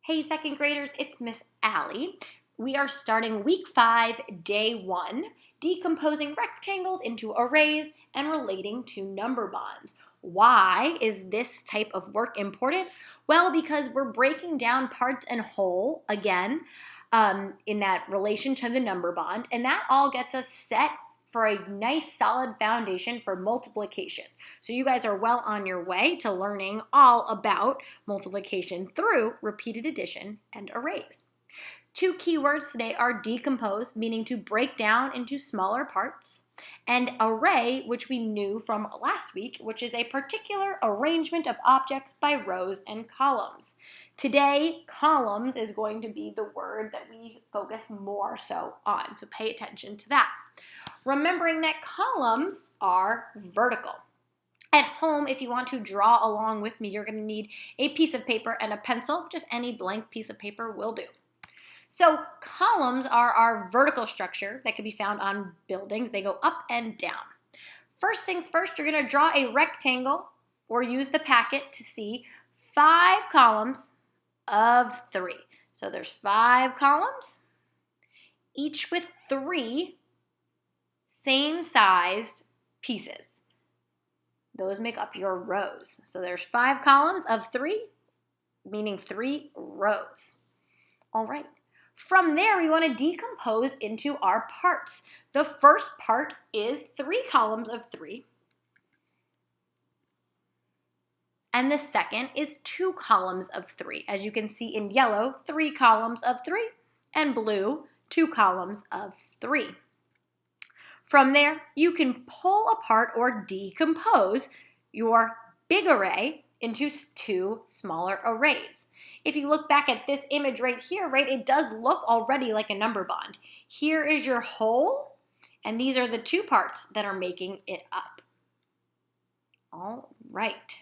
Hey second graders, it's Miss Allie. We are starting week 5, day 1, decomposing rectangles into arrays and relating to number bonds. Why is this type of work important? Well, because we're breaking down parts and whole again in that relation to the number bond, and that all gets us set for a nice solid foundation for multiplication. So you guys are well on your way to learning all about multiplication through repeated addition and arrays. 2 keywords today are decompose, meaning to break down into smaller parts, and array, which we knew from last week, which is a particular arrangement of objects by rows and columns. Today, columns is going to be the word that we focus more so on, so pay attention to that. Remembering that columns are vertical. At home, if you want to draw along with me, you're going to need a piece of paper and a pencil. Just any blank piece of paper will do. So columns are our vertical structure that can be found on buildings. They go up and down. First things first, you're going to draw a rectangle or use the packet to see 5 columns of 3. So there's 5 columns, each with 3 same-sized pieces. Those make up your rows. So there's 5 columns of 3, meaning 3 rows. All right. From there, we want to decompose into our parts. The first part is 3 columns of 3. And the second is 2 columns of 3. As you can see in yellow, 3 columns of 3, and blue, 2 columns of 3. From there, you can pull apart or decompose your big array into 2 smaller arrays. If you look back at this image right here, right, it does look already like a number bond. Here is your whole, and these are the 2 parts that are making it up. All right.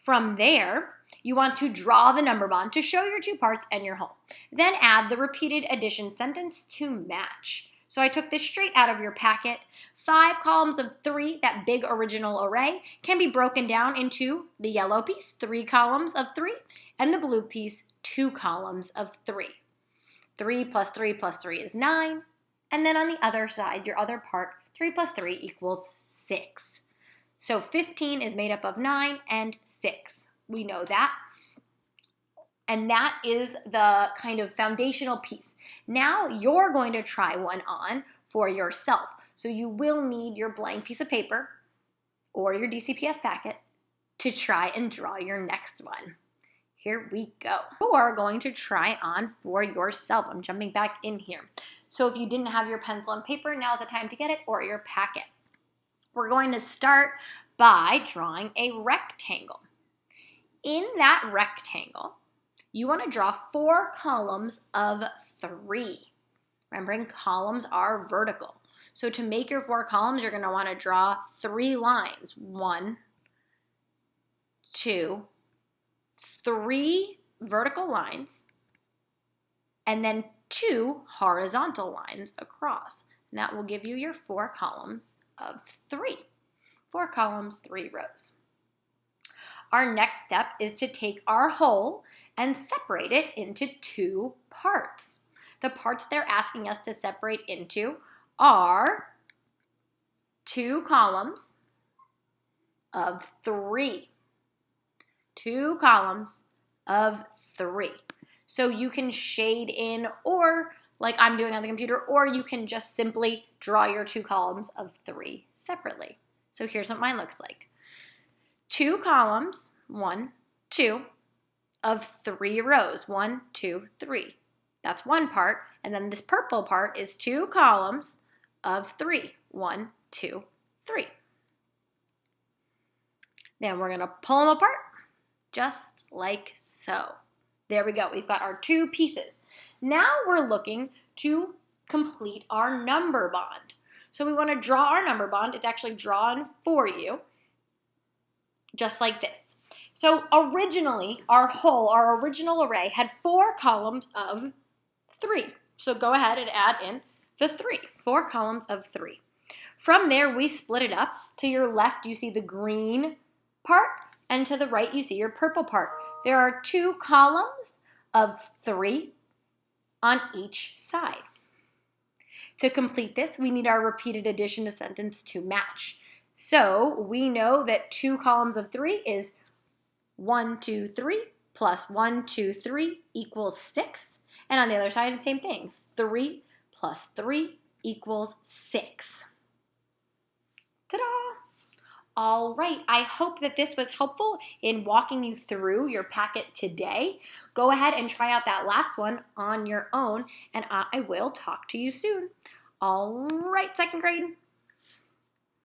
From there, you want to draw the number bond to show your 2 parts and your whole. Then add the repeated addition sentence to match. So I took this straight out of your packet. 5 columns of 3, that big original array, can be broken down into the yellow piece, 3 columns of 3, and the blue piece, 2 columns of 3. 3 plus 3 plus 3 is 9. And then on the other side, your other part, 3 plus 3 equals 6. So 15 is made up of 9 and 6. We know that. And that is the kind of foundational piece. Now you're going to try one on for yourself. So you will need your blank piece of paper or your DCPS packet to try and draw your next one. Here we go. You are going to try on for yourself. I'm jumping back in here. So if you didn't have your pencil and paper, now's the time to get it, or your packet. We're going to start by drawing a rectangle. In that rectangle, you want to draw 4 columns of 3. Remembering columns are vertical. So to make your 4 columns, you're going to want to draw 3 lines. 1, 2, 3 vertical lines, and then 2 horizontal lines across. And that will give you your 4 columns of 3. 4 columns, 3 rows. Our next step is to take our whole and separate it into 2 parts. The parts they're asking us to separate into are 2 columns of 3. 2 columns of 3. So you can shade in, or like I'm doing on the computer, or you can just simply draw your 2 columns of 3 separately. So here's what mine looks like. 2 columns, 1, 2, of 3 rows, 1, 2, 3. That's one part, and then this purple part is 2 columns of 3, 1, 2, 3. Then we're going to pull them apart, just like so. There we go, we've got our 2 pieces. Now we're looking to complete our number bond. So we want to draw our number bond. It's actually drawn for you, just like this. So originally, our original array had 4 columns of 3. So go ahead and add in the 3, 4 columns of 3. From there, we split it up. To your left, you see the green part, and to the right, you see your purple part. There are 2 columns of 3 on each side. To complete this, we need our repeated addition to sentence to match. So we know that 2 columns of 3 is 1, 2, 3 plus 1, 2, 3 equals 6. And on the other side, the same thing. 3 plus 3 equals 6. Ta-da! All right, I hope that this was helpful in walking you through your packet today. Go ahead and try out that last one on your own, and I will talk to you soon. All right, second grade.